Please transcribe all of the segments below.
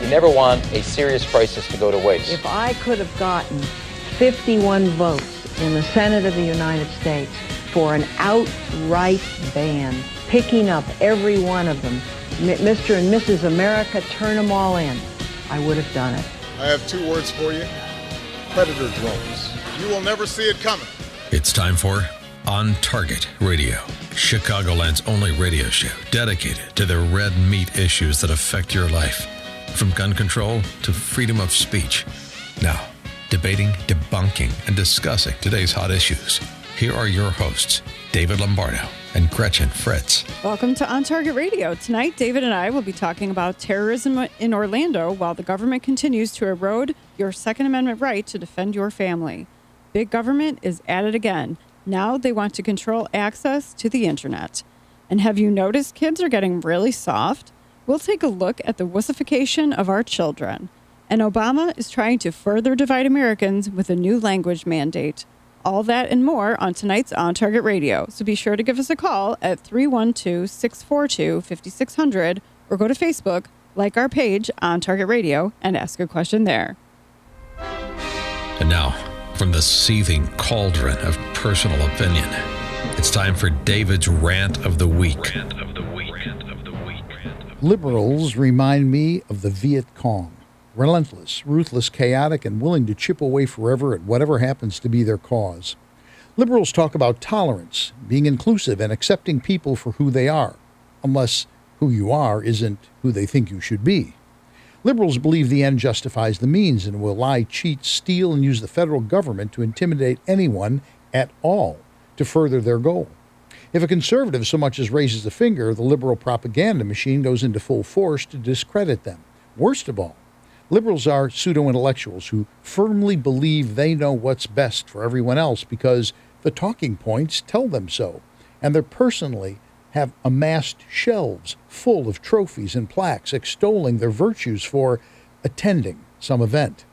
never want a serious crisis to go to waste. If I could have gotten 51 votes in the Senate of the United States for an outright ban, picking up every one of them, Mr. and Mrs. America, turn them all in, I would have done it. I have two words for you: predator drones. You will never see it coming. It's time for On Target Radio, Chicagoland's only radio show dedicated to the red meat issues that affect your life, from gun control to freedom of speech. Now, debating, debunking, and discussing today's hot issues. Here are your hosts, David Lombardo and Gretchen Fritz. Welcome to On Target Radio. Tonight, David and I will be talking about terrorism in Orlando while the government continues to erode your Second Amendment right to defend your family. Big government is at it again. Now they want to control access to the internet. And have you noticed kids are getting really soft? We'll take a look at the wussification of our children. And Obama is trying to further divide Americans with a new language mandate. All that and more on tonight's On Target Radio. So be sure to give us a call at 312-642-5600 or go to Facebook, like our page On Target Radio, and ask a question there. And now, from the seething cauldron of personal opinion, it's time for David's Rant of the Week. Liberals remind me of the Viet Cong. Relentless, ruthless, chaotic, and willing to chip away forever at whatever happens to be their cause. Liberals talk about tolerance, being inclusive, and accepting people for who they are, unless who you are isn't who they think you should be. Liberals believe the end justifies the means and will lie, cheat, steal, and use the federal government to intimidate anyone at all to further their goal. If a conservative so much as raises a finger, the liberal propaganda machine goes into full force to discredit them. Worst of all, liberals are pseudo-intellectuals who firmly believe they know what's best for everyone else because the talking points tell them so, and they personally have amassed shelves full of trophies and plaques extolling their virtues for attending some event.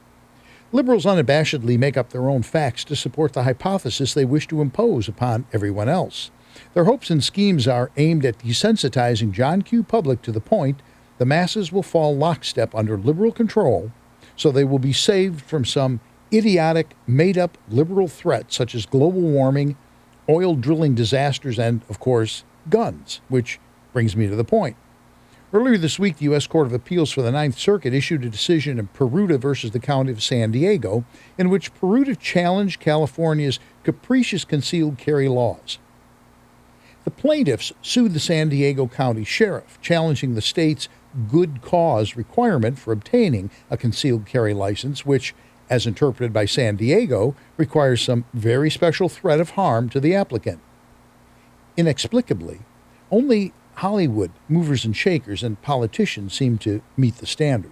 Liberals unabashedly make up their own facts to support the hypothesis they wish to impose upon everyone else. Their hopes and schemes are aimed at desensitizing John Q. Public to the point the masses will fall lockstep under liberal control, so they will be saved from some idiotic, made-up liberal threat such as global warming, oil drilling disasters, and, of course, guns, which brings me to the point. Earlier this week, the U.S. Court of Appeals for the Ninth Circuit issued a decision in Peruta versus the County of San Diego, in which Peruta challenged California's capricious concealed carry laws. The plaintiffs sued the San Diego County Sheriff, challenging the state's good cause requirement for obtaining a concealed carry license, which, as interpreted by San Diego, requires some very special threat of harm to the applicant. Inexplicably, only Hollywood movers and shakers and politicians seem to meet the standard.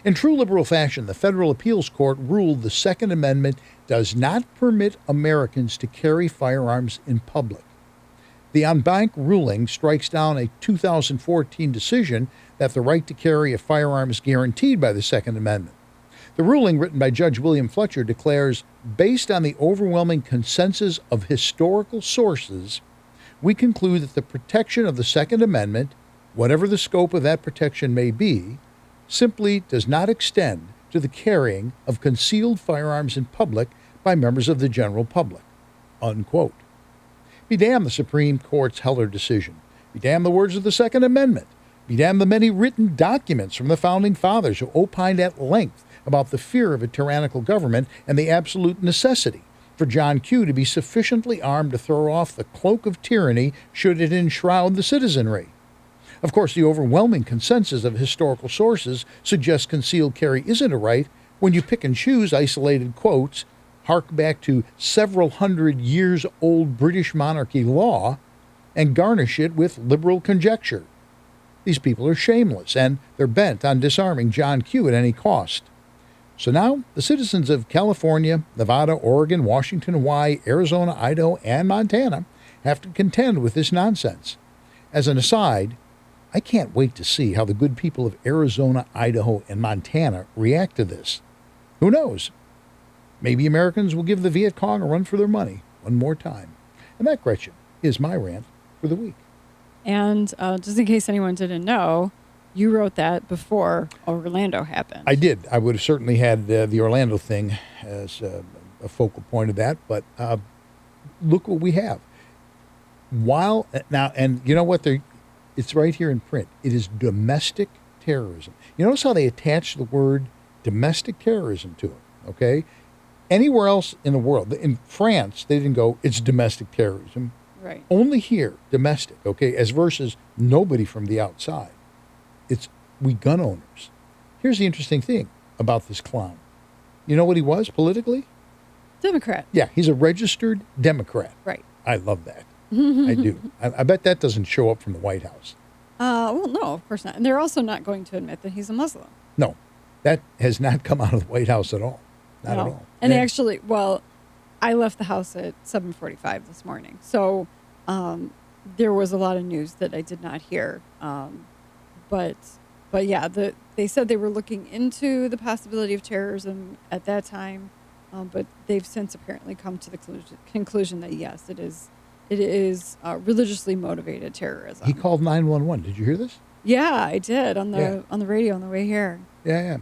In true liberal fashion, the federal appeals court ruled the Second Amendment does not permit Americans to carry firearms in public. The en banc ruling strikes down a 2014 decision that the right to carry a firearm is guaranteed by the Second Amendment. The ruling, written by Judge William Fletcher, declares, based on the overwhelming consensus of historical sources, we conclude that the protection of the Second Amendment, whatever the scope of that protection may be, simply does not extend to the carrying of concealed firearms in public by members of the general public. Unquote. Be damned the Supreme Court's Heller decision. Be damned the words of the Second Amendment. Be damned the many written documents from the Founding Fathers who opined at length about the fear of a tyrannical government and the absolute necessity for John Q. to be sufficiently armed to throw off the cloak of tyranny should it enshroud the citizenry. Of course, the overwhelming consensus of historical sources suggests concealed carry isn't a right when you pick and choose isolated quotes, hark back to several hundred years old British monarchy law, and garnish it with liberal conjecture. These people are shameless, and they're bent on disarming John Q. at any cost. So now, the citizens of California, Nevada, Oregon, Washington, Hawaii, Arizona, Idaho, and Montana have to contend with this nonsense. As an aside, I can't wait to see how the good people of Arizona, Idaho, and Montana react to this. Who knows? Maybe Americans will give the Viet Cong a run for their money one more time. And that, Gretchen, is my rant for the week. And just in case anyone didn't know, You wrote that before Orlando happened. I did. I would have certainly had the Orlando thing as a focal point of that. But look what we have. While now, and you know what? It's right here in print. It is domestic terrorism. You notice how they attach the word domestic terrorism to it, okay? Anywhere else in the world, in France, they didn't go, it's domestic terrorism. Right. Only here, domestic, okay, as versus nobody from the outside. It's we gun owners. Here's the interesting thing about this clown. You know what he was politically? Democrat. Yeah, he's a registered Democrat. Right. I love that. I do. I bet that doesn't show up from the White House. Well, no, of course not. And they're also not going to admit that he's a Muslim. No, that has not come out of the White House at all. Not at all. And actually, well, I left the house at 7:45 this morning. So there was a lot of news that I did not hear. But yeah, they said they were looking into the possibility of terrorism at that time. But they've since apparently come to the conclusion that, yes, it is religiously motivated terrorism. He called 911. Did you hear this? Yeah, I did on the radio on the way here. Yeah.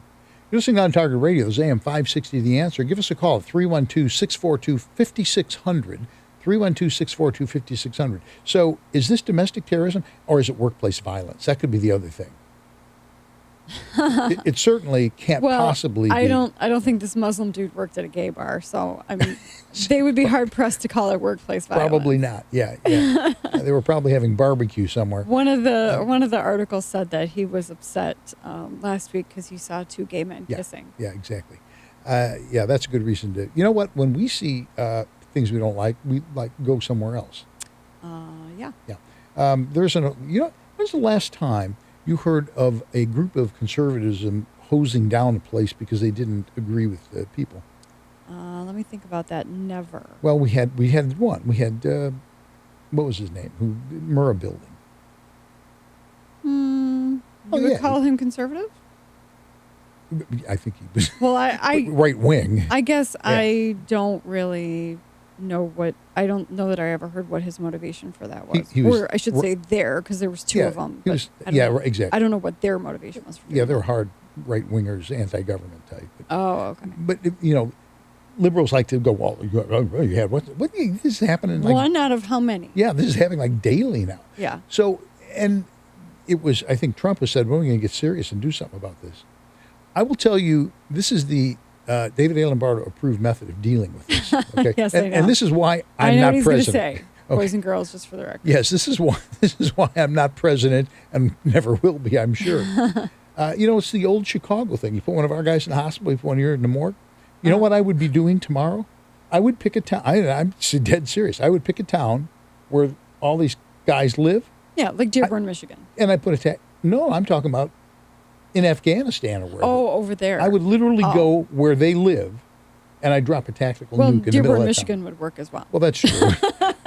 You're listening on Target Radio. This is AM560 The Answer. Give us a call at 312-642-5600. 312-642-5600. So is this domestic terrorism or is it workplace violence? That could be the other thing. It certainly can't possibly be. I don't think this Muslim dude worked at a gay bar, so I mean, they would be hard pressed to call it workplace violence. Probably not. Yeah. They were probably having barbecue somewhere. One of the articles said that he was upset last week because he saw two gay men kissing. Yeah, exactly. That's a good reason to. You know what? When we see things we don't like, we go somewhere else. Yeah. When's the last time you heard of a group of conservatives hosing down a place because they didn't agree with the people? Let me think about that. Never. Well, we had one. We had what was his name? Murrah Building. You would call him conservative? I think he was. Well, I right wing. I guess I don't really know what. I don't know that I ever heard what his motivation for that was. Or I should say because there was two of them. Exactly. I don't know what their motivation was for doing they were hard right-wingers, anti-government type. Okay. But, liberals like to go, well, you had what this is happening. One out of how many? Yeah, this is happening daily now. Yeah. So, and it was, I think Trump has said, well, we're going to get serious and do something about this. I will tell you, this is the David and Lombardo approved method of dealing with this. Okay? Yes, I know. And this is why I'm I know not what he's president. going to say. Okay. Boys and girls, just for the record. Yes, this is why I'm not president and never will be, I'm sure. It's the old Chicago thing. You put one of our guys in the hospital, you put one here in the morgue. You know what I would be doing tomorrow? I would pick a town. I'm dead serious. I would pick a town where all these guys live. Yeah, like Dearborn, Michigan. And I put No, I'm talking about in Afghanistan or wherever. Oh, over there. I would literally go where they live, and I'd drop a tactical nuke in the middle of Dearborn, that Michigan town. would work as well. Well, that's true.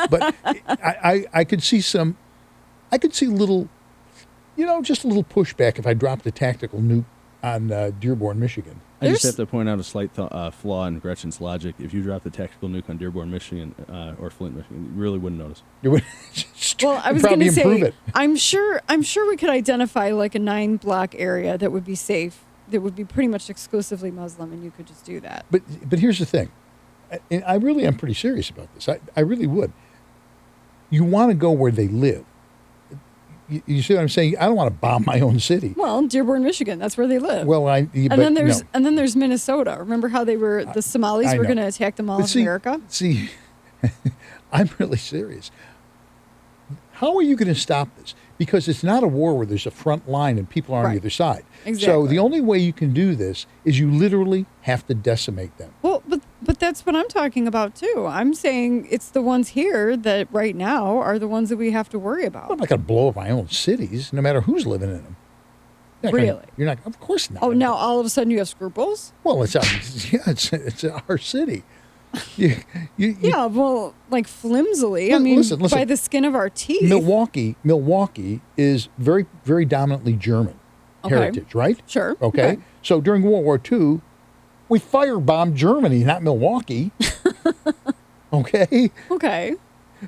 But I could see little, just a little pushback if I dropped a tactical nuke on Dearborn, Michigan. I just have to point out a slight flaw in Gretchen's logic. If you dropped a tactical nuke on Dearborn, Michigan, or Flint, Michigan, you really wouldn't notice. You would. Well, I was going to say, I'm sure we could identify like a 9-block area that would be safe, that would be pretty much exclusively Muslim, and you could just do that. But here's the thing. I really am pretty serious about this. I really would. You want to go where they live. You see what I'm saying? I don't want to bomb my own city. Well, Dearborn, Michigan, that's where they live. Well, and then there's Minnesota. Remember how the Somalis were going to attack the Mall of America? See, I'm really serious. How are you going to stop this? Because it's not a war where there's a front line and people are on either side. Exactly. So the only way you can do this is you literally have to decimate them. Well, but that's what I'm talking about too. I'm saying it's the ones here that right now are the ones that we have to worry about. I'm not going to blow up my own cities, no matter who's living in them. Really? You're not. Of course not. Oh, now all of a sudden you have scruples? Well, it's our city. Yeah, well, like flimsily. Well, I mean, listen. by the skin of our teeth. Milwaukee is very, very dominantly German heritage, right? Sure. Okay. So during World War II, we firebombed Germany, not Milwaukee. Okay. Okay.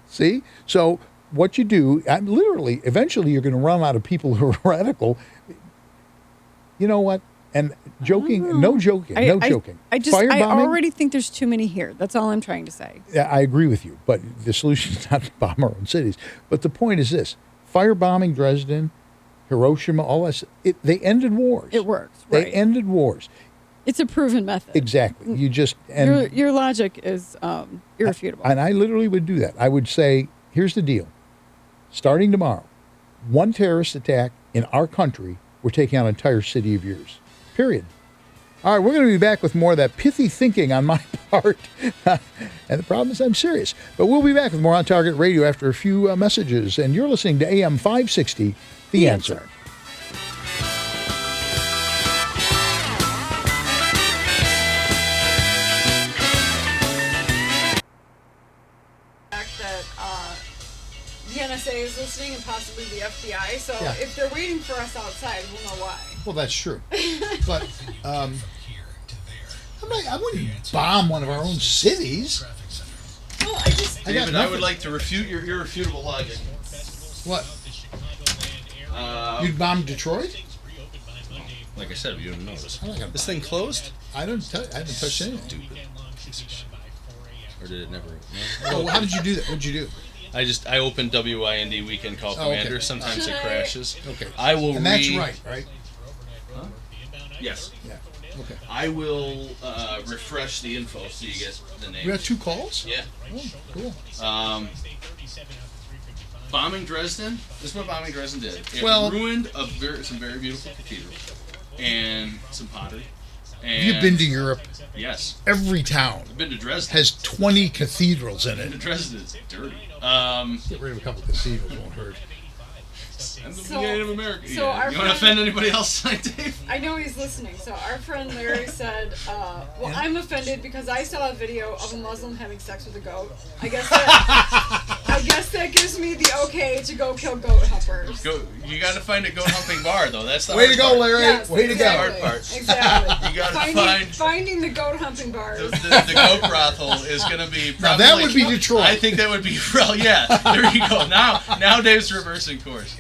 See? So what you do, eventually you're going to run out of people who are radical. You know what? And joking, no joking. I Firebombing, already think there's too many here. That's all I'm trying to say. Yeah, I agree with you, but the solution is not to bomb our own cities. But the point is this: firebombing Dresden, Hiroshima, all that. They ended wars. It works. Right. They ended wars. It's a proven method. Exactly. You just and your logic is irrefutable. And I literally would do that. I would say, here's the deal: starting tomorrow, one terrorist attack in our country, we're taking out an entire city of yours. Period. All right, we're going to be back with more of that pithy thinking on my part. And the problem is I'm serious. But we'll be back with more On Target Radio after a few messages. And you're listening to AM560, The Answer. The NSA is listening and possibly the FBI, so if they're waiting for us outside, we'll know why. Well, that's true. But I wouldn't bomb one of our own cities. Well, David, I would like to refute your irrefutable logic. What? You'd bomb Detroit? Like I said, you didn't notice. This thing closed? I haven't touched anything. Or did it never? Oh, how did you do that? What did you do? I opened WIND Weekend Call Commander. Okay. Sometimes it crashes. Okay. I will and that's right? Huh? Yes. Yeah. Okay. I will refresh the info so you get the name. You got 2 calls? Yeah. Oh, cool. Bombing Dresden. This is what bombing Dresden did. It ruined some very beautiful cathedrals and some pottery. And You've been to Europe? Yes. Every town I've been to Dresden. has 20 cathedrals in it. Dresden is dirty. Get rid of a couple of cathedrals won't hurt. I'm the Native American. So you our want to friend- offend anybody else tonight, Dave? I know he's listening. So our friend Larry said, well, I'm offended because I saw a video of a Muslim having sex with a goat. I guess that gives me the okay to go kill goat humpers. You got to find a goat humping bar, though. That's the Way hard to go, part. Larry. Yes, Way to go. exactly. Hard part. Exactly. You got to Finding the goat humping bars. the goat brothel is going to be Now probably, that would be Detroit. I think that would be, well, yeah. There you go. Now Dave's reversing course.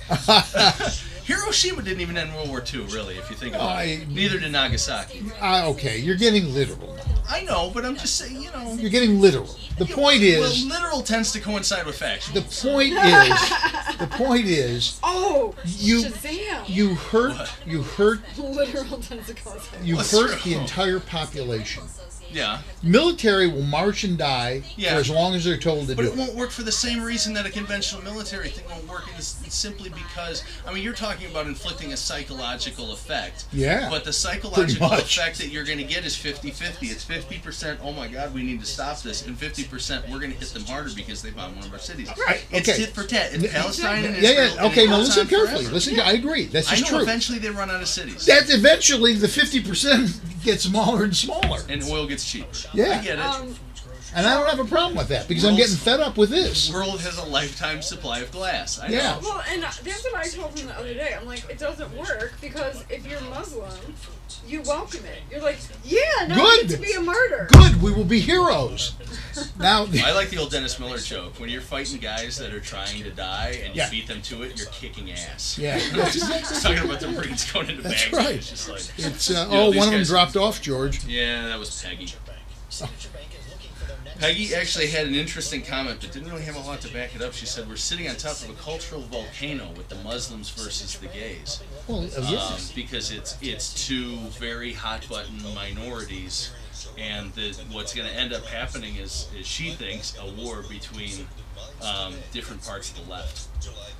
Hiroshima didn't even end World War II, really, if you think about it. Neither did Nagasaki. Okay, you're getting literal now. I know, but I'm just saying, You're getting literal. The point is... Well, literal tends to coincide with factual. The point is... Oh, Shazam! You hurt literal tends to coincide. You hurt the entire population. Yeah. Military will march and die for as long as they're told to do it. But it won't work for the same reason that a conventional military thing won't work. It's simply because, you're talking about inflicting a psychological effect. Yeah. But the psychological effect that you're going to get is 50-50. It's 50%, oh my God, we need to stop this, and 50%, we're going to hit them harder because they bombed one of our cities. Right. It's tit for tat. In Palestine and Israel. Israel. Okay, now listen carefully. Listen, I agree. That's just true. Eventually they run out of cities. That eventually the 50% gets smaller and smaller. And oil gets cheaper. Yeah. I get it. And I don't have a problem with that because I'm getting fed up with this. The world has a lifetime supply of glass. I know. Yeah. Well, and that's what I told him the other day. I'm like, it doesn't work because if you're Muslim, you welcome it. You're like, yeah, no, I need to be a martyr. Good, we will be heroes. Now, I like the old Dennis Miller joke. When you're fighting guys that are trying to die and you beat them to it, you're kicking ass. Yeah. He's talking about the Marines going into That's Baghdad. right. It's just like, it's one of them dropped off, George. Yeah, that was Peggy. Peggy actually had an interesting comment, but didn't really have a lot to back it up. She said, we're sitting on top of a cultural volcano with the Muslims versus the gays. Well, yes. Because it's two very hot-button minorities, and what's going to end up happening is she thinks a war between different parts of the left.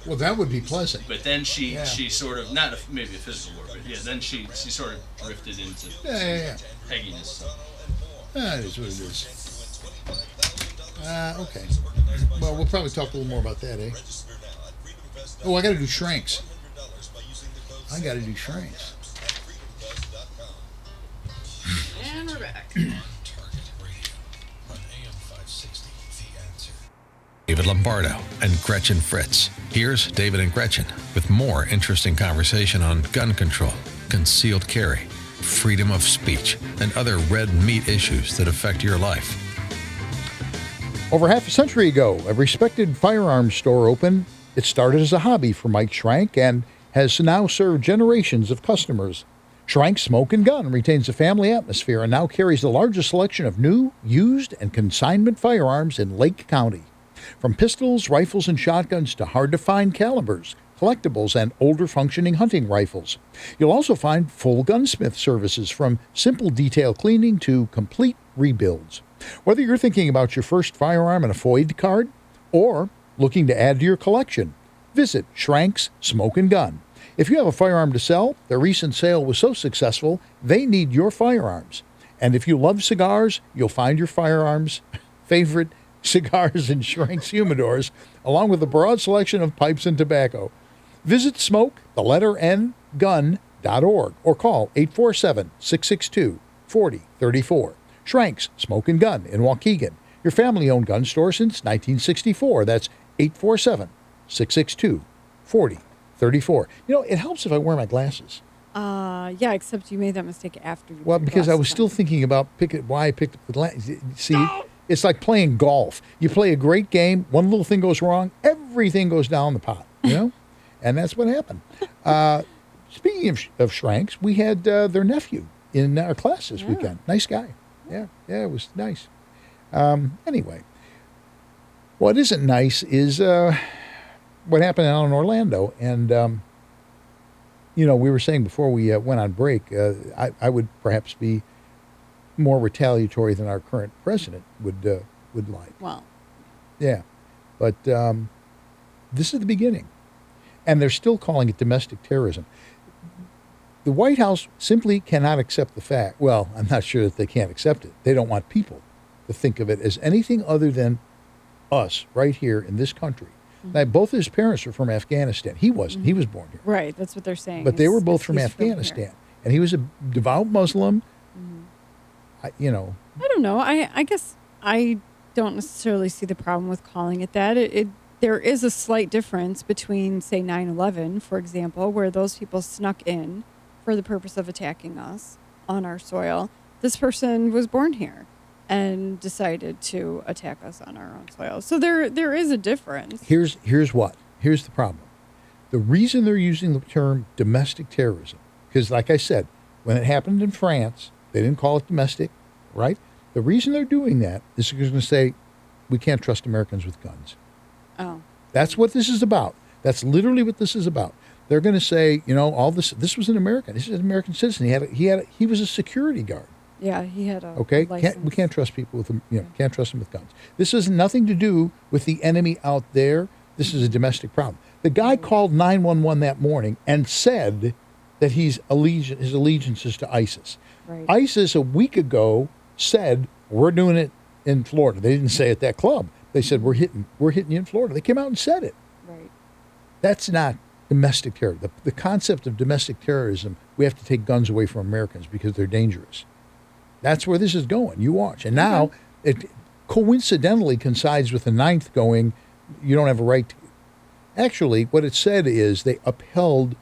Well, that would be pleasant. But then she sort of, maybe a physical war, but then she sort of drifted into Pegginess. So. That is what it is. Okay. Well, we'll probably talk a little more about that, eh? Oh, I got to do shrinks. And we're back. David Lombardo and Gretchen Fritz. Here's David and Gretchen with more interesting conversation on gun control, concealed carry, freedom of speech, and other red meat issues that affect your life. Over half a century ago, a respected firearms store opened. It started as a hobby for Mike Schrank and has now served generations of customers. Schrank's Smoke and Gun retains a family atmosphere and now carries the largest selection of new, used, and consignment firearms in Lake County. From pistols, rifles, and shotguns to hard-to-find calibers, collectibles, and older functioning hunting rifles. You'll also find full gunsmith services from simple detail cleaning to complete rebuilds. Whether you're thinking about your first firearm and a FOID card or looking to add to your collection, visit Schrank's Smoke and Gun. If you have a firearm to sell, their recent sale was so successful, they need your firearms. And if you love cigars, you'll find your firearms' favorite cigars in Schrank's humidors, along with a broad selection of pipes and tobacco. Visit smoke_gun.org or call 847-662-4034. Schrank's Smoke and Gun in Waukegan, your family-owned gun store since 1964. That's 847-662-4034. It helps if I wear my glasses. Yeah, except you made that mistake after you. Well, because I was still thinking about why I picked up the glasses. See, it's like playing golf. You play a great game, one little thing goes wrong, everything goes down the pot, And that's what happened. Speaking of Schranks, we had their nephew in our class this weekend. Nice guy. Yeah, it was nice. Anyway, what isn't nice is what happened out in Orlando. And, we were saying before we went on break, I would perhaps be more retaliatory than our current president would like. Well. Yeah. But this is the beginning. And they're still calling it domestic terrorism. The White House simply cannot accept the fact. Well, I'm not sure that they can't accept it. They don't want people to think of it as anything other than us right here in this country. Mm-hmm. Now, both his parents were from Afghanistan. He wasn't. Mm-hmm. He was born here. Right. That's what they're saying. But they were both from Afghanistan. And he was a devout Muslim. Mm-hmm. I don't know. I guess I don't necessarily see the problem with calling it that. There is a slight difference between, say, 9/11, for example, where those people snuck in for the purpose of attacking us on our soil. This person was born here and decided to attack us on our own soil. So there is a difference. Here's the problem. The reason they're using the term domestic terrorism, because like I said, when it happened in France, they didn't call it domestic, right? The reason they're doing that is because they're going to say, we can't trust Americans with guns. Oh. That's what this is about. That's literally what this is about. They're going to say, all this was an American. This is an American citizen. He was a security guard. Yeah, he had a license. We can't trust people with can't trust them with guns. This has nothing to do with the enemy out there. This is a domestic problem. The guy called 911 that morning and said that his allegiance is to ISIS. Right. ISIS a week ago said, we're doing it in Florida. They didn't say it at that club. They said, we're hitting you in Florida. They came out and said it. Right. That's not domestic terror. The concept of domestic terrorism, we have to take guns away from Americans because they're dangerous. That's where this is going. You watch. And now it coincidentally coincides with the 9th going, you don't have a right to. Actually, what it said is they upheld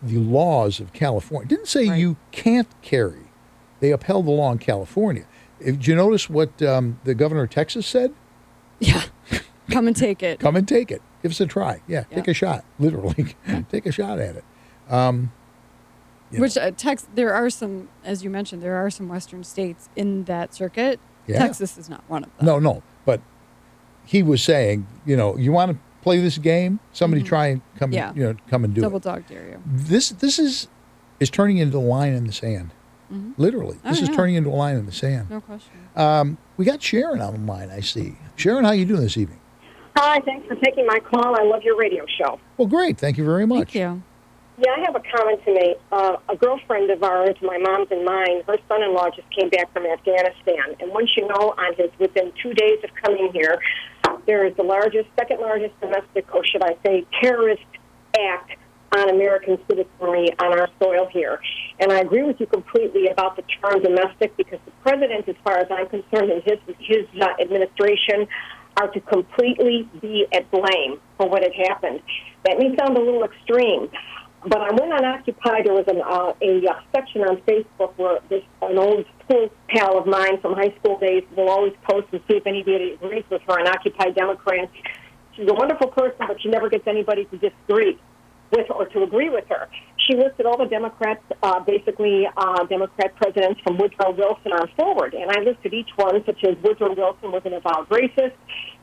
the laws of California. It didn't say you can't carry. They upheld the law in California. Did you notice what the governor of Texas said? Yeah. Come and take it. Come and take it. Give us a try. Yeah. Take a shot. Literally. Take a shot at it. Which there are some, as you mentioned, there are some Western states in that circuit. Yeah. Texas is not one of them. No. But he was saying, you want to play this game? Somebody try and come and do Double it. dog dare you. This is turning into a line in the sand. Mm-hmm. Literally. This is turning into a line in the sand. No question. We got Sharon on the line, I see. Sharon, how you doing this evening? Hi, thanks for taking my call. I love your radio show. Well, great. Thank you very much. Thank you. Yeah, I have a comment to make. A girlfriend of ours, my mom's and mine, her son-in-law just came back from Afghanistan. And once you know, within 2 days of coming here, there is the second largest domestic, or should I say, terrorist act on American citizenry on our soil here. And I agree with you completely about the term domestic, because the president, as far as I'm concerned, and his administration are to completely be at blame for what had happened. That may sound a little extreme, but I went on Occupy. There was a section on Facebook where an old school pal of mine from high school days will always post and see if anybody agrees with her, an Occupy Democrat. She's a wonderful person, but she never gets anybody to disagree with or to agree with her. she listed all the Democrats, Democrat presidents from Woodrow Wilson on forward. And I listed each one, such as Woodrow Wilson was an avowed racist.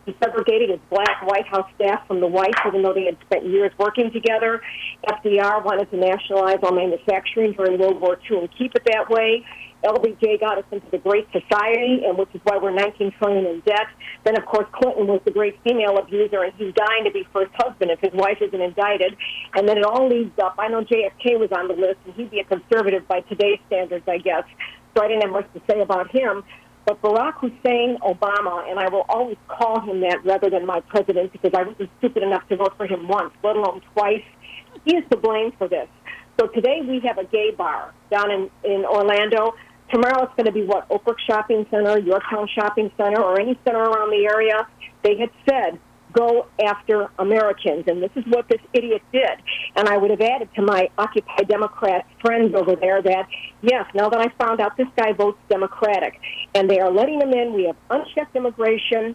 He segregated his black White House staff from the whites, even though they had spent years working together. FDR wanted to nationalize all manufacturing during World War II and keep it that way. LBJ got us into the Great Society, and which is why we're $19 trillion in debt. Then, of course, Clinton was the great female abuser, and he's dying to be first husband if his wife isn't indicted. And then it all leads up. I know JFK was on the list, and he'd be a conservative by today's standards, I guess. So I didn't have much to say about him. But Barack Hussein Obama, and I will always call him that rather than my president because I wasn't stupid enough to vote for him once, let alone twice, he is to blame for this. So today we have a gay bar down in Orlando. Tomorrow it's going to be, Oak Brook Shopping Center, Yorktown Shopping Center, or any center around the area. They had said, go after Americans, and this is what this idiot did. And I would have added to my Occupy Democrat friends over there that, yes, now that I found out this guy votes Democratic, and they are letting him in, we have unchecked immigration,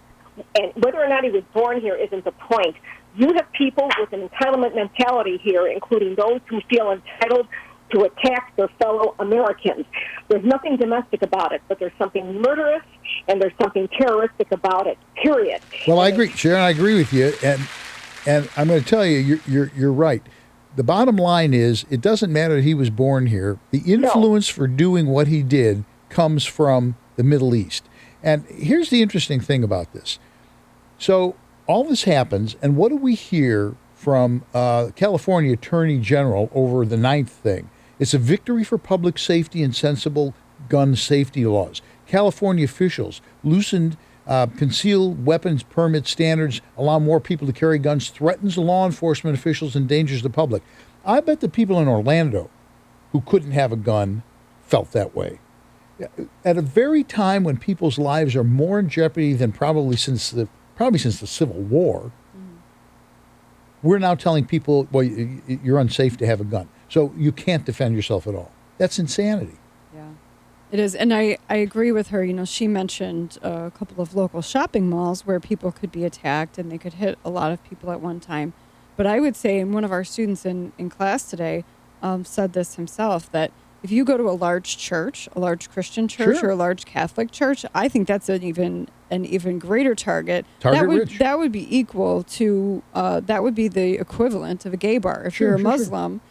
and whether or not he was born here isn't the point. You have people with an entitlement mentality here, including those who feel entitled to attack their fellow Americans. There's nothing domestic about it, but there's something murderous and there's something terroristic about it, period. Well, I agree, Sharon, I agree with you, and I'm going to tell you, you're right. The bottom line is, it doesn't matter that he was born here. The influence for doing what he did comes from the Middle East. And here's the interesting thing about this. So all this happens, and what do we hear from California Attorney General over the 9th thing? It's a victory for public safety and sensible gun safety laws. California officials loosened concealed weapons permit standards, allow more people to carry guns, threatens law enforcement officials, endangers the public. I bet the people in Orlando who couldn't have a gun felt that way. At a very time when people's lives are more in jeopardy than probably since the Civil War, we're now telling people, well, you're unsafe to have a gun. So you can't defend yourself at all. That's insanity. Yeah, it is. And I agree with her. You know, she mentioned a couple of local shopping malls where people could be attacked and they could hit a lot of people at one time. But I would say, and one of our students in class today said this himself, that if you go to a large church, a large Christian church, or a large Catholic church, I think that's an even greater target. That would be equal to that would be the equivalent of a gay bar. If you're a Muslim,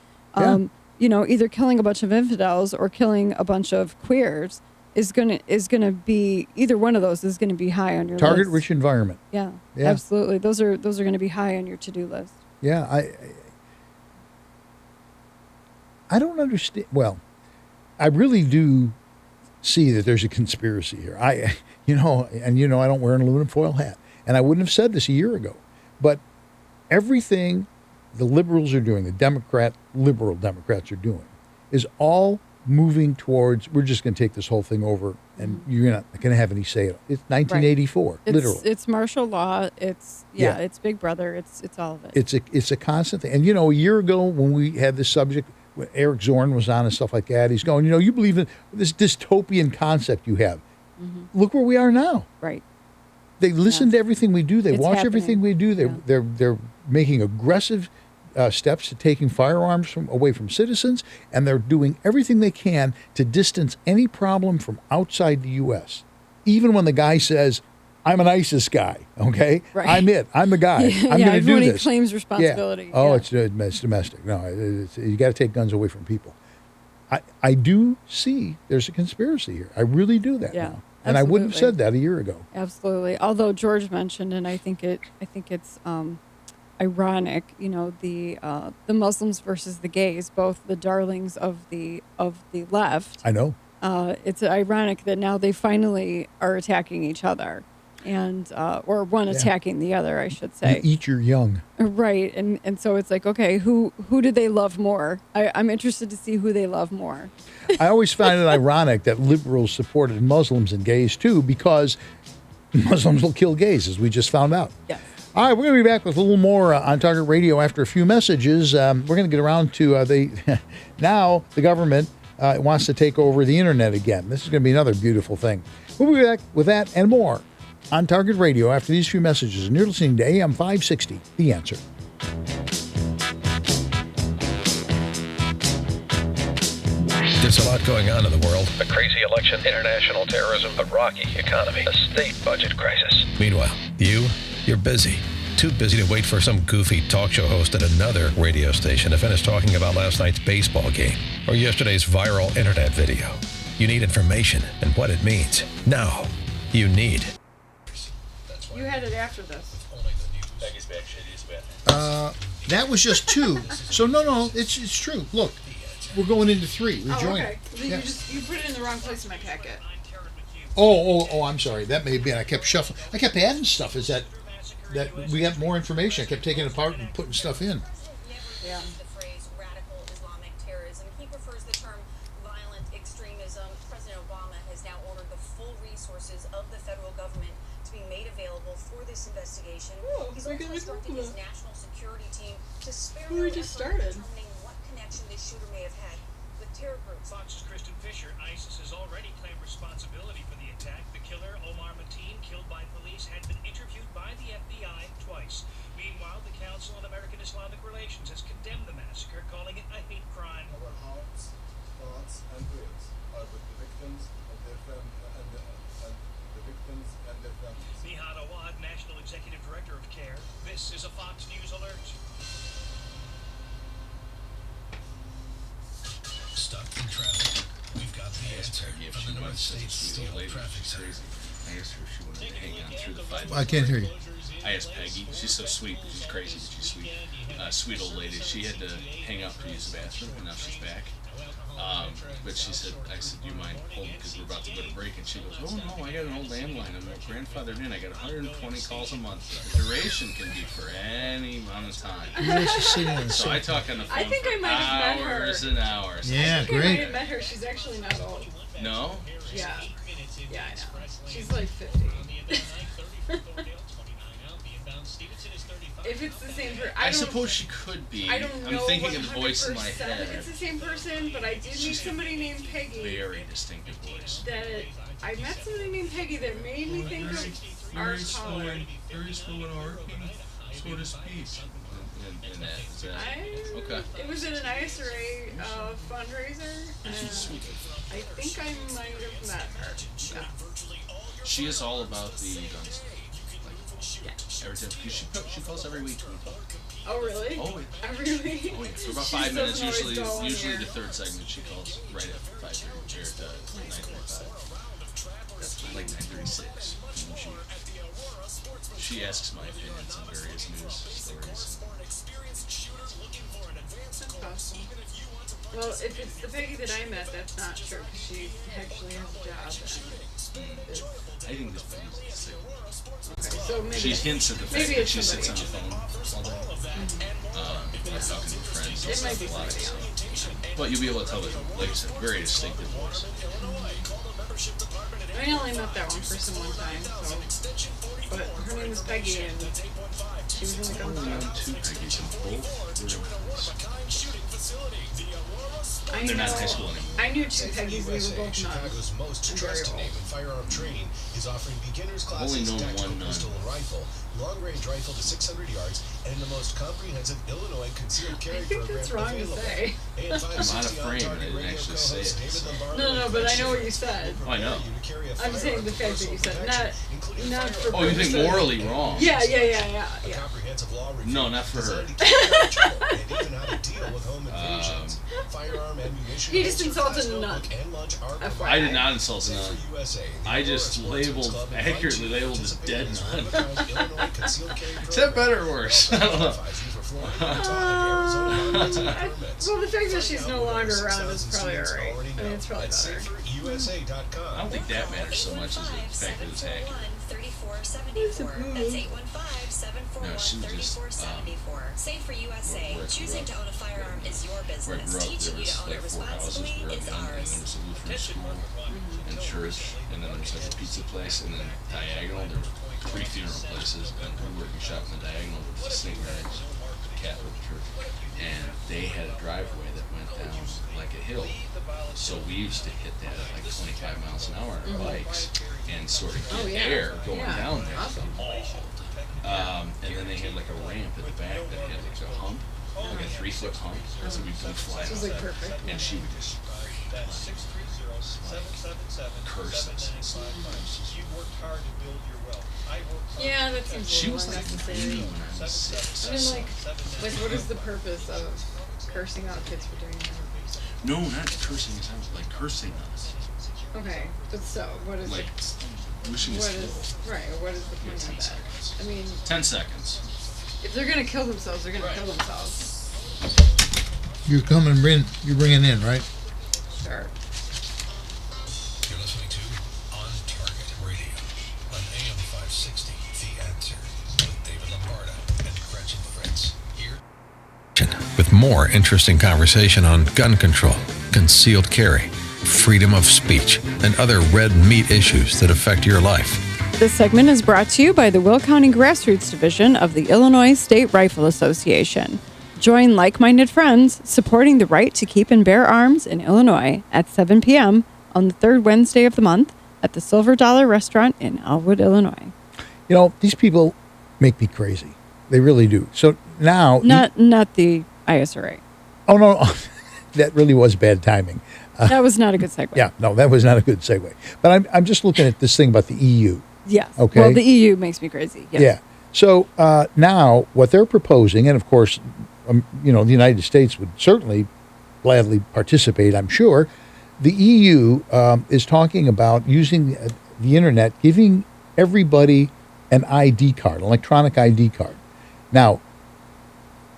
you know, either killing a bunch of infidels or killing a bunch of queers is gonna be, either one of those is gonna be high on your target list. rich environment. Yeah, absolutely. Those are gonna be high on your to-do list. Yeah, I don't understand. Well, I really do see that there's a conspiracy here. I don't wear an aluminum foil hat, and I wouldn't have said this a year ago, but everything the liberals are doing, liberal Democrats are doing, is all moving towards, we're just going to take this whole thing over, and you're not going to have any say. It's 1984, literally. It's martial law. It's Big Brother. It's all of it. It's a constant thing. And you know, a year ago when we had this subject, when Eric Zorn was on and stuff like that, he's going, you believe in this dystopian concept you have. Look where we are now. Right. They listen to everything we do. They watch everything we do. They're making aggressive steps to taking firearms away from citizens, and they're doing everything they can to distance any problem from outside the U.S. Even when the guy says, I'm an ISIS guy, okay? Right. I'm the guy. I'm going to do this. He claims responsibility. Oh, it's domestic. No, you got to take guns away from people. I do see there's a conspiracy here. I really do that now. And I wouldn't have said that a year ago. Absolutely. Although George mentioned, and I think it's ironic, the Muslims versus the gays, both the darlings of the left. I know. It's ironic that now they finally are attacking each other, and or one attacking the other, I should say. You eat your young. Right, and so it's like, okay, who do they love more? I'm interested to see who they love more. I always find it ironic that liberals supported Muslims and gays too, because Muslims will kill gays, as we just found out. Yes. All right, we're going to be back with a little more on Target Radio after a few messages. We're going to get around to now the government wants to take over the internet again. This is going to be another beautiful thing. We'll be back with that and more on Target Radio after these few messages. And you're listening to AM560, The Answer. There's a lot going on in the world. A crazy election, international terrorism, a rocky economy, a state budget crisis. Meanwhile, you're busy. Too busy to wait for some goofy talk show host at another radio station to finish talking about last night's baseball game or yesterday's viral internet video. You need information and what it means. Now, you need. You had it after this. That was just 2. So no, it's true. Look, we're going into 3. We're joining. Okay. Then you put it in the wrong place in my packet. Oh, I'm sorry. That may have been. I kept shuffling. I kept adding stuff. Is that we got more information? I kept taking it apart and putting stuff in. Yeah. The phrase radical Islamic terrorism. He prefers the term violent extremism. President Obama has now ordered the full resources of the federal government to be made available for this investigation. He's also instructing his national security team to spare no effort in determining what connection this shooter may have had with terror groups. Fox's Kristen Fisher, ISIS has already claimed responsibility for the attack. The killer, Omar Mateen, killed by police, had been interviewed by the FBI twice. Meanwhile, the Council on American Islamic Relations has condemned the massacre, calling it a hate crime. Our hearts, thoughts, and prayers are with the victims and their families. Nihad Awad, National Executive Director of CARE. This is a Fox News alert. Stuck in traffic? We've got the answer from the North States Steel Traffic Center. I asked her if she wanted to hang on through the 5 I can't hear you. I asked Peggy. She's so sweet. She's crazy, but she's sweet. Sweet old lady. She had to hang out to use the bathroom, and now she's back. But she said, I said, do you mind holding, because we're about to go to break, and she goes, oh no, I got an old landline, I'm grandfathered in, I got 120 calls a month. The duration can be for any amount of time. So I talk on the phone for hours and hours. Yeah, great. I might have met her. She's actually not old. No? Yeah. Yeah, I know. She's like 50. If it's the same person, I suppose she could be. I don't know. I'm thinking of the voice in my head. If it's the same person, but I did meet somebody named Peggy. Very distinctive voice. I met somebody named Peggy that made me think of our caller. Very slow and arcing, so to speak. Okay. It was at an ISRA fundraiser, and I think I might have met her. Yeah. She is all about the guns. Every time, because she calls every week. Oh really? Oh yeah. Every week. Oh yeah. For about 5 minutes, usually the third segment she calls right at 5:30 or 9:35. That's like 9:36. She asks my opinions on various news stories. That's awesome. Well, if it's the Peggy that I met, that's not true, because she actually has a job. I think this Peggy's sick. Okay, so maybe she hints at the fact that she sits on the phone all day. Talking to friends and stuff, a lot of stuff. But you'll be able to tell that, like I said, very distinctive voice. I only met that one person one time, so. But her name was Peggy, and she was in the gun Two Peggy's in both. They're not in high school anymore. I knew two Peggy's, they were both Chicago's most trusted name in firearm training is offering beginners classes in tactical pistol and rifle, long-range rifle to 600 yards, and in the most comprehensive Illinois concealed carry program available. I'm out of frame, I didn't actually say it. No, but I know what you said. Oh, I know. I'm saying the fact that you said, not for. Oh, you think morally wrong? Yeah. No, not for her. He just insulted a nun. I did not insult a nun. I just accurately labeled as dead nun. Is that better or worse? I don't know. Well, the fact that she's no longer around is probably alright. I mean, it's probably better. I don't think that matters so much as the fact that it's accurate. No, she was just, Safe for USA. Choosing to own a firearm is your business. Teaching you to own it responsibly is ours. There was a Lutheran school and church, and then there was like a pizza place, and then diagonal there were 3 funeral places, and we were working shop in the diagonal. There was a St. Mary's Catholic church, and they had a driveway that went down like a hill. So we used to hit that at like 25 miles an hour on our bikes and sort of get air going down there. Awesome. And then they had like a ramp at the back that had like a hump, like a 3-foot hump. So we'd come flying off that. And she would just That's 630-777-7955. You've worked hard to build your wealth. I worked hard. Yeah, that seems She a was little like unnecessary. 80 when I was 6. I mean, like, what is the purpose of cursing out kids for doing that? No, not cursing. It sounds like cursing us. Okay, but so, what is Like wishing what us is right? What is the point of that? I mean, 10 seconds. if they're gonna kill themselves, they're gonna kill themselves. You're bringing in, right? Sure. You're listening to On Target Radio on AM560 The Answer with David Lombardo and Gretchen Fritz. Here. With more interesting conversation on gun control, concealed carry, freedom of speech, and other red meat issues that affect your life. This segment is brought to you by the Will County Grassroots Division of the Illinois State Rifle Association. Join like-minded friends supporting the right to keep and bear arms in Illinois at 7 p.m. on the third Wednesday of the month at the Silver Dollar Restaurant in Elwood, Illinois. You know, these people make me crazy. They really do. So now... Not the ISRA. Oh, no. That really was bad timing. That was not a good segue. Yeah, no, that was not a good segue. But I'm just looking at this thing about the EU. Yes. Okay. Well, the EU makes me crazy. Yes. Yeah. So now what they're proposing, and of course, the United States would certainly gladly participate, I'm sure. The EU is talking about using the internet, giving everybody an ID card, electronic ID card. Now,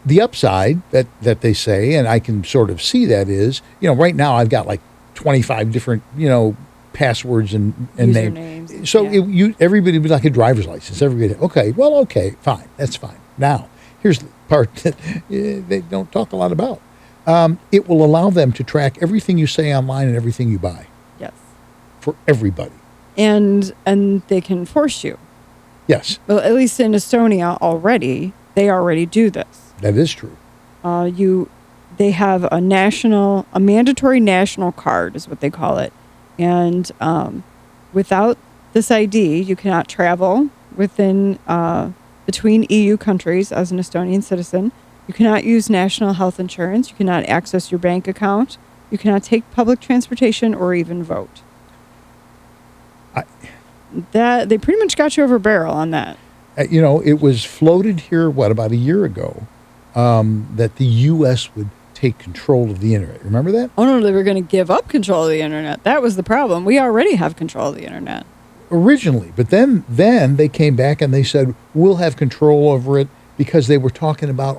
the upside that they say, and I can sort of see that is, right now I've got like 25 different, passwords and names. So everybody would be like a driver's license. Everybody, okay, fine, that's fine. Now, here's the part that they don't talk a lot about. It will allow them to track everything you say online and everything you buy. Yes. For everybody. And they can force you. Yes. Well, at least in Estonia they already do this. That is true. They have a mandatory national card is what they call it. And without this ID, you cannot travel between EU countries as an Estonian citizen. You cannot use national health insurance. You cannot access your bank account. You cannot take public transportation or even vote. They pretty much got you over a barrel on that. It was floated here, about a year ago, that the U.S. would take control of the internet. Remember that? Oh, no, they were going to give up control of the internet. That was the problem. We already have control of the internet. Originally. But then they came back and they said, we'll have control over it because they were talking about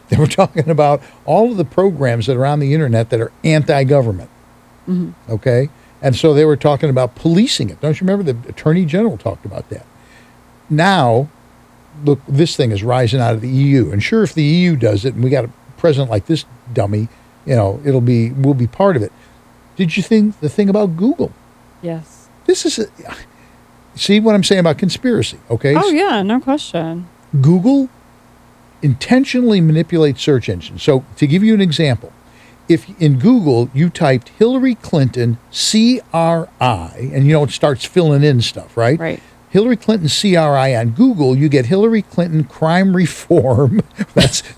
They were talking about all of the programs that are on the internet that are anti-government. Mm-hmm. Okay? And so they were talking about policing it. Don't you remember the Attorney General talked about that? Now, look, this thing is rising out of the EU. And sure, if the EU does it and we got a president like this dummy, we'll be part of it. Did you think the thing about Google? Yes. This is see what I'm saying about conspiracy, okay? Oh, yeah, no question. Google intentionally manipulates search engines. So to give you an example, if in Google you typed Hillary Clinton CRI, and it starts filling in stuff, right? Right. Hillary Clinton CRI on Google, you get Hillary Clinton crime reform.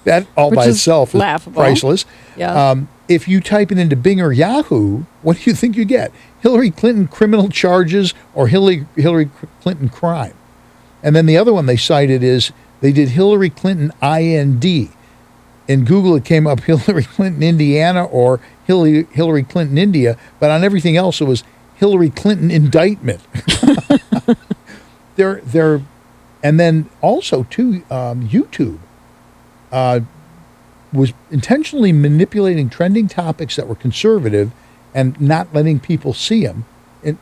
That all by itself is laughable. Priceless. Yeah. If you type it into Bing or Yahoo, what do you think you get? Hillary Clinton criminal charges or Hillary Clinton crime? And then the other one they cited is they did Hillary Clinton IND. In Google, it came up Hillary Clinton Indiana or Hillary Clinton India, but on everything else it was Hillary Clinton indictment. And then also too, YouTube was intentionally manipulating trending topics that were conservative and not letting people see them. And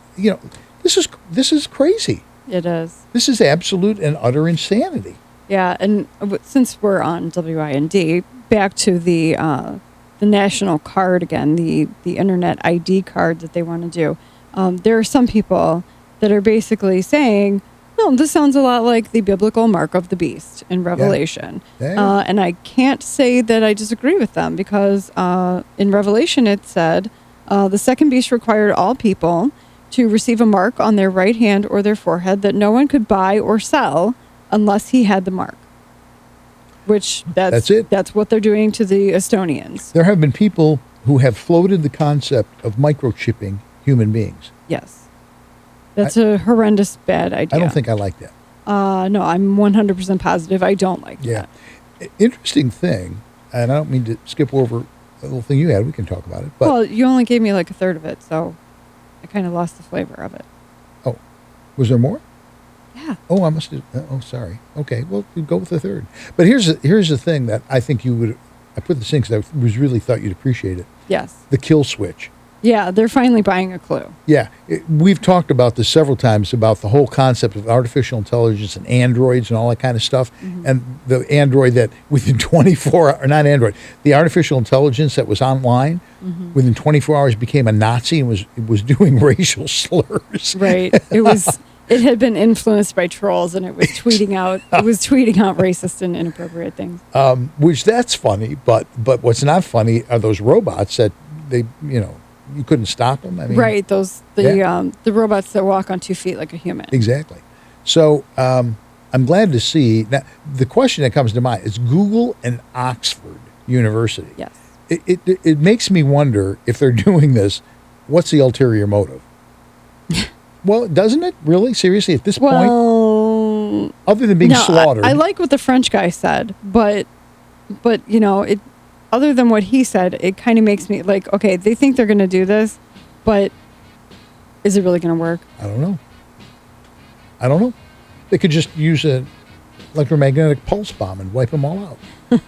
this is crazy. It is. This is absolute and utter insanity. Yeah, and since we're on WIND, back to the national card again, the internet ID card that they want to do. There are some people that are basically saying, no, this sounds a lot like the biblical mark of the beast in Revelation. Yeah. And I can't say that I disagree with them because in Revelation it said, the second beast required all people to receive a mark on their right hand or their forehead that no one could buy or sell unless he had the mark. Which that's it. That's what they're doing to the Estonians. There have been people who have floated the concept of microchipping human beings. Yes. That's a horrendous bad idea. I don't think I like that. No, I'm 100% positive I don't like that. Interesting thing, and I don't mean to skip over a little thing you had. We can talk about it. But Well, you only gave me like a third of it, so I kind of lost the flavor of it. Oh, was there more? Yeah. Oh, I must have. Oh, sorry. Okay, well, you go with the third. But here's the thing that I think you would. I put this in because I really thought you'd appreciate it. Yes. The kill switch. Yeah, they're finally buying a clue. Yeah, we've talked about this several times about the whole concept of artificial intelligence and androids and all that kind of stuff. Mm-hmm. And the android that within 24 or not android, the artificial intelligence that was online Mm-hmm. within 24 hours became a Nazi and was doing racial slurs. Right. It had been influenced by trolls, and it was tweeting out racist and inappropriate things. Which that's funny, but what's not funny are those robots that you couldn't stop them. I mean, right. The robots that walk on 2 feet like a human. Exactly. So I'm glad to see. Now, the question that comes to mind is Google and Oxford University. Yes. It makes me wonder if they're doing this, what's the ulterior motive? Well, doesn't it really? Seriously, at this point? Other than being slaughtered. I like what the French guy said, but other than what he said, it kind of makes me like, okay, they think they're going to do this, but is it really going to work? I don't know. They could just use an electromagnetic pulse bomb and wipe them all out,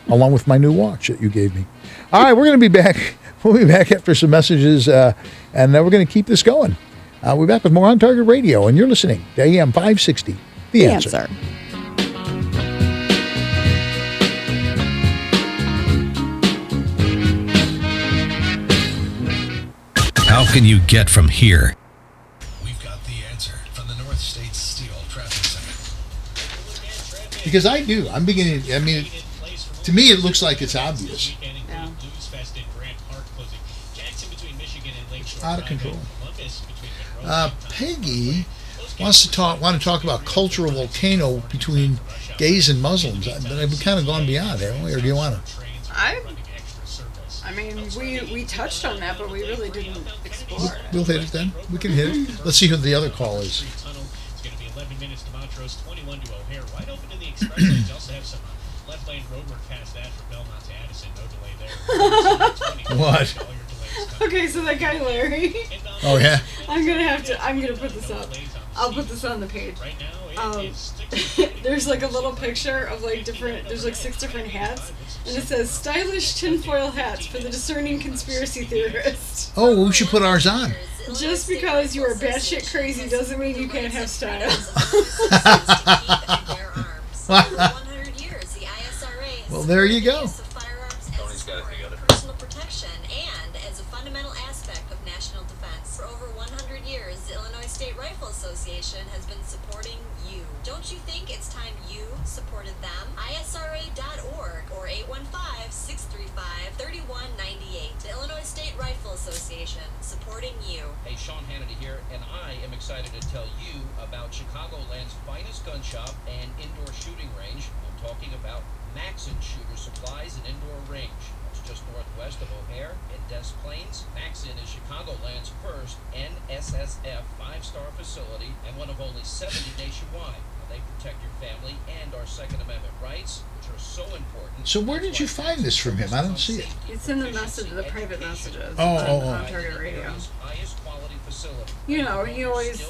along with my new watch that you gave me. All right, we're going to be back. We'll be back after some messages, and then we're going to keep this going. We're back with more On Target Radio, and you're listening to AM560, The Answer. How can you get from here? We've got the answer from the North States Steel Traffic Center. Because I do. I'm beginning, I mean, to me it looks like it's obvious. Out of control. Peggy want to talk about cultural volcano between gays and Muslims. But we've kind of gone beyond, haven't we? Or do you want to? I mean, we touched on that, but we really didn't explore it. We'll hit it then. We can hit it. Let's see who the other call is. It's going to be 11 minutes to Montrose, 21 to O'Hare, right open to the express lanes. You also have some left lane road work past that for Belmont to Addison. No delay there. What? Okay, so that guy Larry. Oh yeah. I'm gonna put this up. I'll put this on the page. There's like a little picture of like there's like 6 different hats, and it says stylish tinfoil hats for the discerning conspiracy theorist. Oh, well, we should put ours on. Just because you are batshit crazy doesn't mean you can't have style. Well, there you go. Personal protection and as a fundamental aspect of national defense. For over 100 years, the Illinois State Rifle Association has been supporting you. Don't you think it's time you supported them? ISRA.org or 815-635-3198. The Illinois State Rifle Association, supporting you. Hey, Sean Hannity here, and I am excited to tell you about Chicagoland's finest gun shop and indoor shooting range. I'm talking about Maxon Shooter Supplies and Indoor Range. It's just northwest of O'Hare in Des Plaines. Maxon is Chicagoland's first NSSF 5-star facility and one of only 70 nationwide. They protect your family and our Second Amendment rights, which are so important. So where did you find this from him? I don't see it. It's in the private messages on Target Radio. You know, he always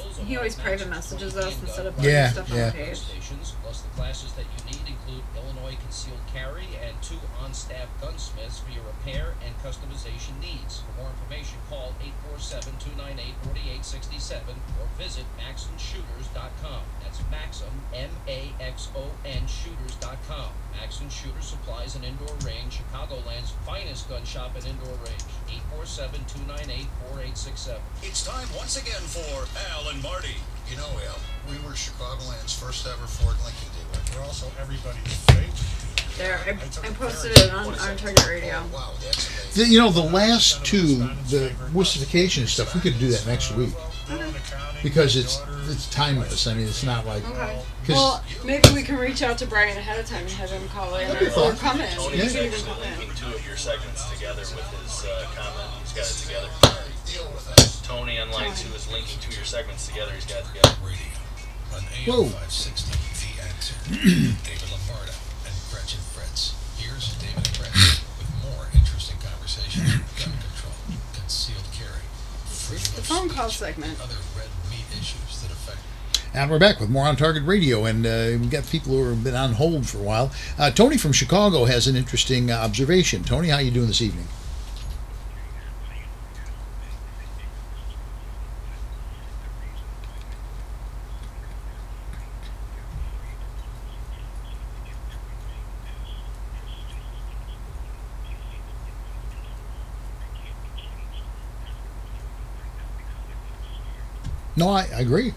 private messages us instead of putting stuff on the page. Plus the classes that you need include Illinois concealed carry and 2 on-staff gunsmiths for your repair and customization needs. For more information, call 847-298-4867 or visit MaxonShooters.com. That's Maxon, M-A-X-O-N Shooters.com. Maxon Shooter Supplies and Indoor Range, Chicagoland's finest gun shop and indoor range. 847-298-4867. It's time once again for Al and Marty. You know, Al, we were Chicagoland's first ever Ford Lincoln dealer. We're also everybody's favorite. There, I posted it on Target Radio. Wow, that's amazing. You know, the last 2, the wussification stuff, we could do that next week. Because it's timeless. I mean, it's not like... Okay. Well, maybe we can reach out to Brian ahead of time and have him call in or come in. You can even come in. your segments together with his comment. He's got it together. Tony on line 2 is linking to your segments together. He's got it together. Radio on Whoa. AM560 The Answer. David Lombardo and Gretchen Fritz. Here's David and Gretchen with more interesting conversations on gun control, concealed carry, freedom The of phone call speech, segment. other red meat issues that affect. And we're back with more On Target Radio, and we've got people who have been on hold for a while. Tony from Chicago has an interesting observation. Tony, how you doing this evening? No, I agree.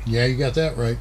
Yeah, you got that right.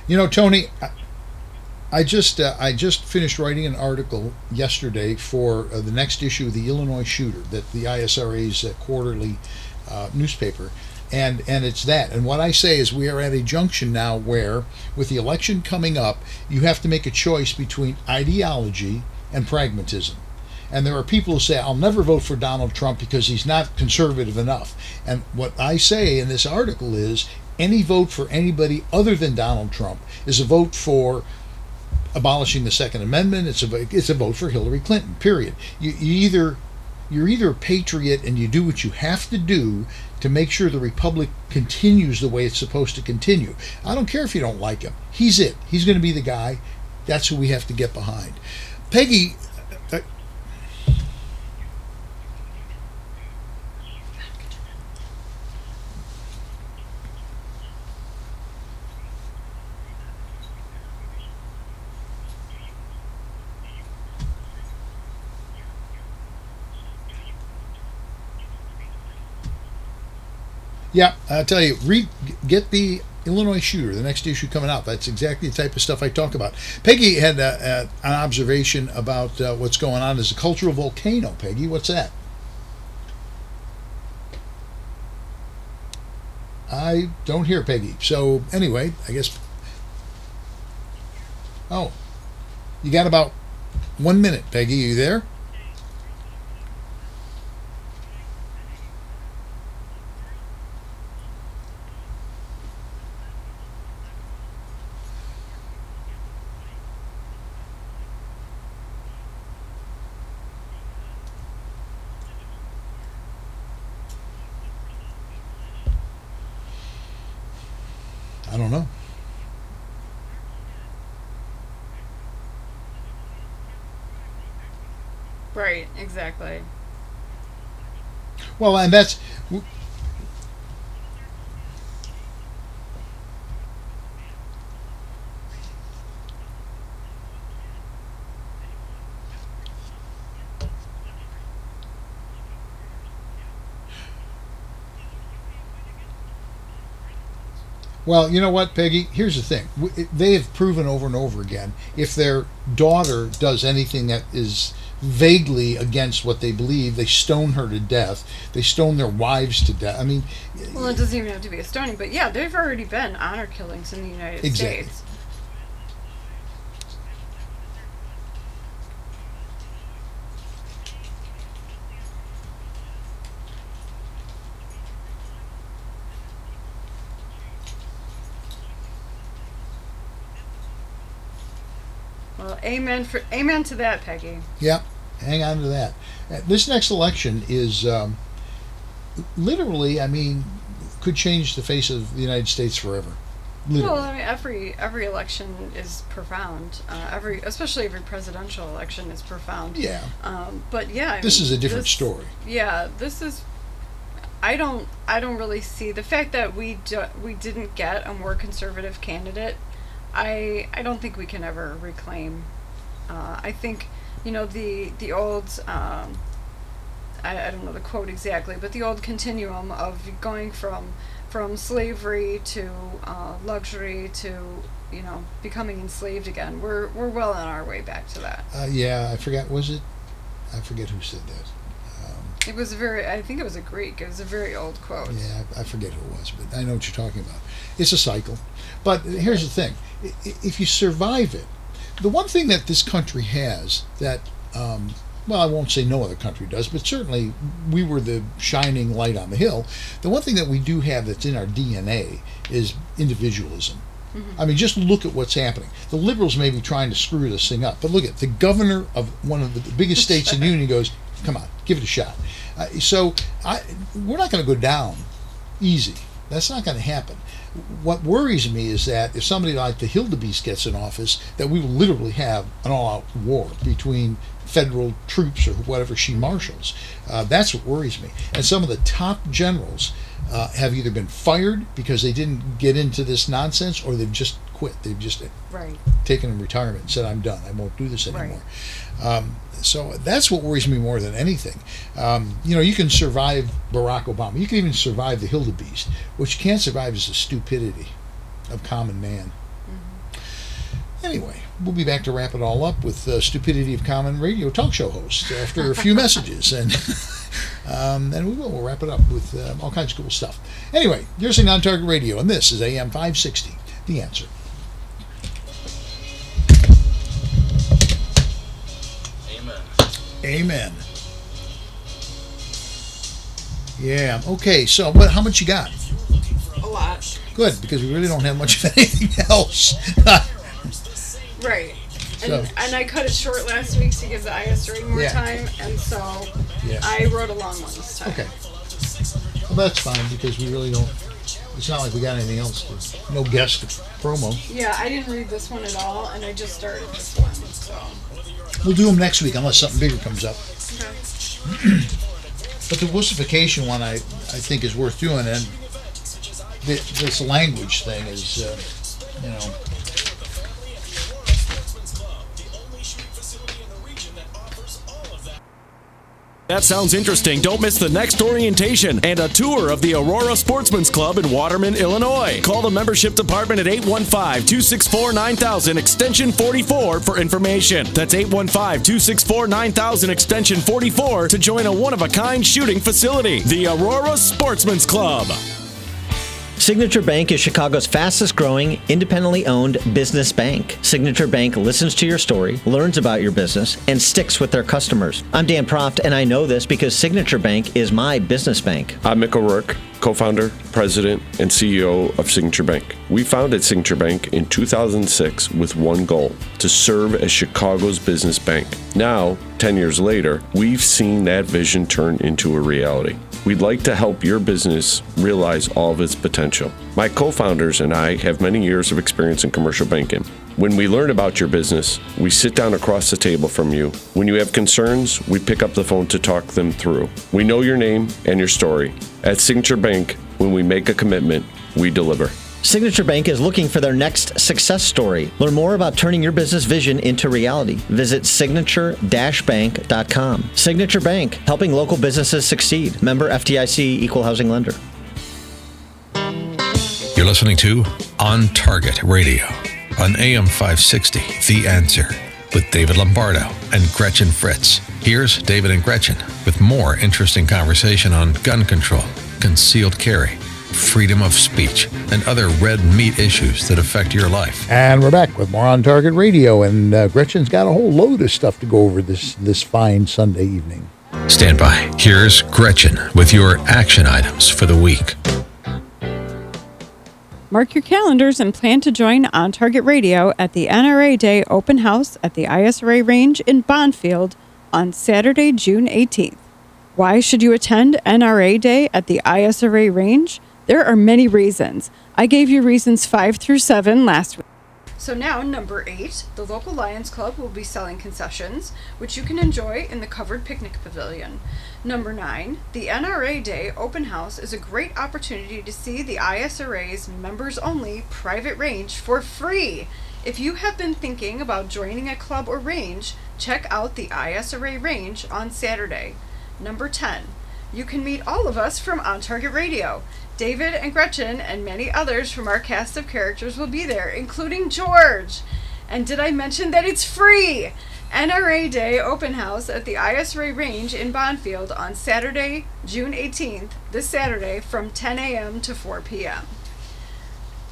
You know, Tony, I just finished writing an article yesterday for the next issue of the Illinois Shooter, that the ISRA's quarterly newspaper, and it's that. And what I say is we are at a junction now where, with the election coming up, you have to make a choice between ideology and pragmatism. And there are people who say, I'll never vote for Donald Trump because he's not conservative enough. And what I say in this article is, any vote for anybody other than Donald Trump is a vote for abolishing the Second Amendment. It's a vote for Hillary Clinton. Period. You're either a patriot and you do what you have to do to make sure the republic continues the way it's supposed to continue. I don't care if you don't like him. He's it. He's going to be the guy. That's who we have to get behind. Peggy. Yeah, I'll tell you, get the Illinois Shooter, the next issue coming out. That's exactly the type of stuff I talk about. Peggy had an observation about what's going on as a cultural volcano. Peggy, what's that? I don't hear Peggy. So anyway, I guess... Oh, you got about 1 minute, Peggy. Are you there? I don't know. Right, exactly. Well, and that's... Well, you know what, Peggy? Here's the thing. They have proven over and over again, if their daughter does anything that is vaguely against what they believe, they stone her to death. They stone their wives to death. I mean... Well, it doesn't even have to be a stoning, but yeah, there've already been honor killings in the United States. Well, amen to that, Peggy. Yeah, hang on to that. This next election is literally, I mean, could change the face of the United States forever. Literally. Well, I mean, every election is profound. Especially every presidential election is profound. Yeah. But yeah, This is a different story. Yeah, this is. I don't really see the fact that we didn't get a more conservative candidate. I don't think we can ever reclaim. I think the old. I don't know the quote exactly, but the old continuum of going from slavery to luxury to becoming enslaved again. We're well on our way back to that. Yeah, I forget. Was it? I forget who said that. It was I think it was a Greek. It was a very old quote. Yeah, I forget who it was, but I know what you're talking about. It's a cycle. But here's the thing. If you survive it, the one thing that this country has that, well, I won't say no other country does, but certainly we were the shining light on the hill. The one thing that we do have that's in our DNA is individualism. Mm-hmm. I mean, just look at what's happening. The liberals may be trying to screw this thing up, but look at the governor of one of the biggest states in the union goes, come on, give it a shot. We're not going to go down easy. That's not going to happen. What worries me is that if somebody like the Hildebeest gets in office, that we will literally have an all-out war between federal troops or whatever she marshals. That's what worries me. And some of the top generals have either been fired because they didn't get into this nonsense, or they've just quit. They've just taken a retirement and said, I'm done. I won't do this anymore. Right. So that's what worries me more than anything. You can survive Barack Obama. You can even survive the Hildebeest. What you can't survive is the stupidity of common man. Mm-hmm. Anyway, we'll be back to wrap it all up with Stupidity of Common Radio talk show host after a few messages. And we'll wrap it up with all kinds of cool stuff. Anyway, you're listening on Target Radio, and this is AM560, The Answer. Amen. Yeah. Okay. So, how much you got? A lot. Good, because we really don't have much of anything else. Right. And I cut it short last week to give the ISRA more time, and so I wrote a long one this time. Okay. Well, that's fine, because we really don't. It's not like we got anything else. No guest promo. Yeah, I didn't read this one at all, and I just started this one. So. We'll do them next week unless something bigger comes up. Okay. But the wussification one I think is worth doing, and this language thing is, That sounds interesting. Don't miss the next orientation and a tour of the Aurora Sportsman's Club in Waterman, Illinois. Call the membership department at 815-264-9000 extension 44 for information. That's 815-264-9000 extension 44 to join a one-of-a-kind shooting facility. The Aurora Sportsman's Club. Signature Bank is Chicago's fastest growing, independently owned business bank. Signature Bank listens to your story, learns about your business, and sticks with their customers. I'm Dan Proft, and I know this because Signature Bank is my business bank. I'm Mick O'Rourke, co-founder, president, and CEO of Signature Bank. We founded Signature Bank in 2006 with one goal: to serve as Chicago's business bank. Now, 10 years later, we've seen that vision turn into a reality. We'd like to help your business realize all of its potential. My co-founders and I have many years of experience in commercial banking. When we learn about your business, we sit down across the table from you. When you have concerns, we pick up the phone to talk them through. We know your name and your story. At Signature Bank, when we make a commitment, we deliver. Signature Bank is looking for their next success story. Learn more about turning your business vision into reality. Visit signature-bank.com. Signature Bank, helping local businesses succeed. Member FDIC, Equal Housing Lender. You're listening to On Target Radio on AM560 The Answer with David Lombardo and Gretchen Fritz. Here's David and Gretchen with more interesting conversation on gun control, concealed carry, freedom of speech, and other red meat issues that affect your life. And we're back with more On Target Radio, and Gretchen's got a whole load of stuff to go over this fine Sunday evening. Stand by. Here's Gretchen with your action items for the week. Mark your calendars and plan to join On Target Radio at the NRA Day Open House at the ISRA Range in Bondfield on Saturday, June 18th. Why should you attend NRA Day at the ISRA Range? There are many reasons. I gave you reasons 5 through 7 last week. So now, number 8, the local Lions Club will be selling concessions, which you can enjoy in the covered picnic pavilion. Number 9, the NRA Day Open House is a great opportunity to see the ISRA's members-only private range for free. If you have been thinking about joining a club or range, check out the ISRA range on Saturday. Number 10, you can meet all of us from On Target Radio. David and Gretchen and many others from our cast of characters will be there, including George. And did I mention that it's free? NRA Day Open House at the ISRA Range in Bonfield on Saturday, June 18th, this Saturday, from 10 a.m. to 4 p.m.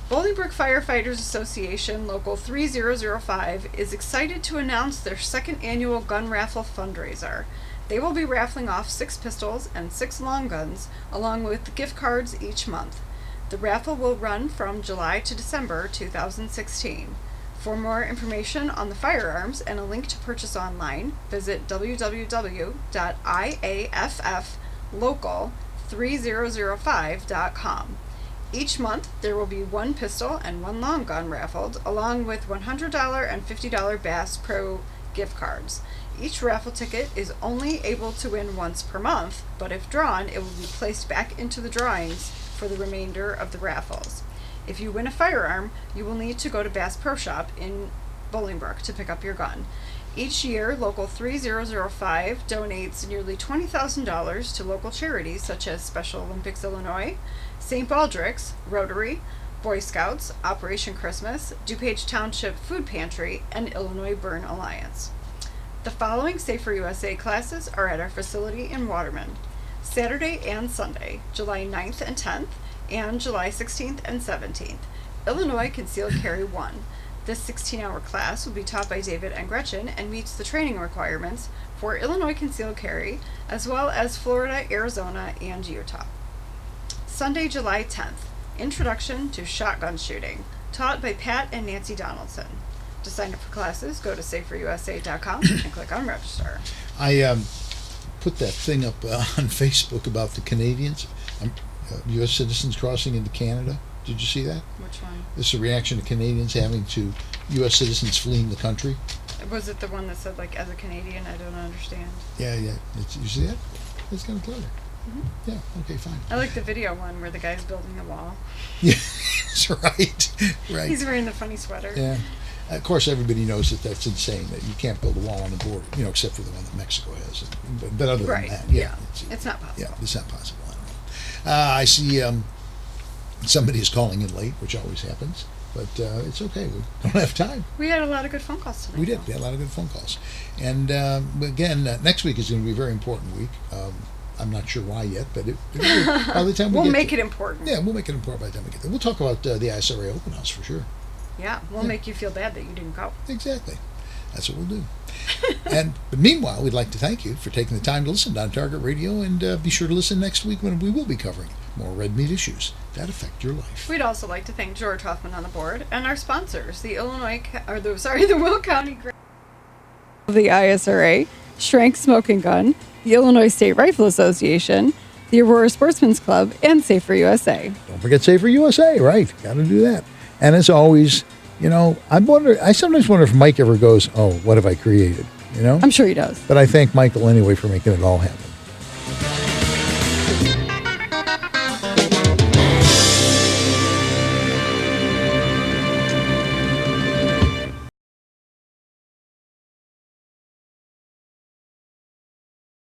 Bolingbrook Firefighters Association Local 3005 is excited to announce their second annual gun raffle fundraiser. They will be raffling off 6 pistols and 6 long guns, along with gift cards each month. The raffle will run from July to December 2016. For more information on the firearms and a link to purchase online, visit www.iafflocal3005.com. Each month, there will be 1 pistol and 1 long gun raffled, along with $100 and $50 Bass Pro gift cards. Each raffle ticket is only able to win once per month, but if drawn, it will be placed back into the drawings for the remainder of the raffles. If you win a firearm, you will need to go to Bass Pro Shop in Bolingbrook to pick up your gun. Each year, Local 3005 donates nearly $20,000 to local charities such as Special Olympics Illinois, St. Baldrick's, Rotary, Boy Scouts, Operation Christmas, DuPage Township Food Pantry, and Illinois Burn Alliance. The following Safer USA classes are at our facility in Waterman. Saturday and Sunday, July 9th and 10th, and July 16th and 17th. Illinois Concealed Carry 1. This 16-hour class will be taught by David and Gretchen and meets the training requirements for Illinois Concealed Carry, as well as Florida, Arizona, and Utah. Sunday, July 10th. Introduction to Shotgun Shooting, taught by Pat and Nancy Donaldson. To sign up for classes, go to saferusa.com and click on register. I put that thing up on Facebook about the Canadians, U.S. citizens crossing into Canada. Did you see that? Which one? This is a reaction to Canadians having to U.S. citizens fleeing the country. Was it the one that said, like, as a Canadian, I don't understand? Yeah. You see that? It's kind of clever. Mm-hmm. Yeah, okay, fine. I like the video one where the guy's building a wall. Yeah, that's right. He's wearing the funny sweater. Yeah. Of course, everybody knows that that's insane, that you can't build a wall on the border, except for the one that Mexico has. But other than that, yeah. It's not possible. Yeah, it's not possible. I don't know. I see somebody is calling in late, which always happens, but it's okay. We don't have time. We had a lot of good phone calls tonight. We did. We had a lot of good phone calls. And again, next week is going to be a very important week. I'm not sure why yet, but by the time we'll make it important. Yeah, we'll make it important by the time we get there. We'll talk about the ISRA Open House for sure. Yeah, we'll make you feel bad that you didn't go. Exactly. That's what we'll do. But meanwhile, we'd like to thank you for taking the time to listen to On Target Radio, and be sure to listen next week when we will be covering more red meat issues that affect your life. We'd also like to thank George Hoffman on the board and our sponsors, the the Will County of the ISRA, Schrank Smoking Gun, the Illinois State Rifle Association, the Aurora Sportsman's Club, and Safer USA. Don't forget Safer USA, right? Got to do that. And as always, I sometimes wonder if Mike ever goes, "Oh, what have I created?" I'm sure he does. But I thank Michael anyway for making it all happen.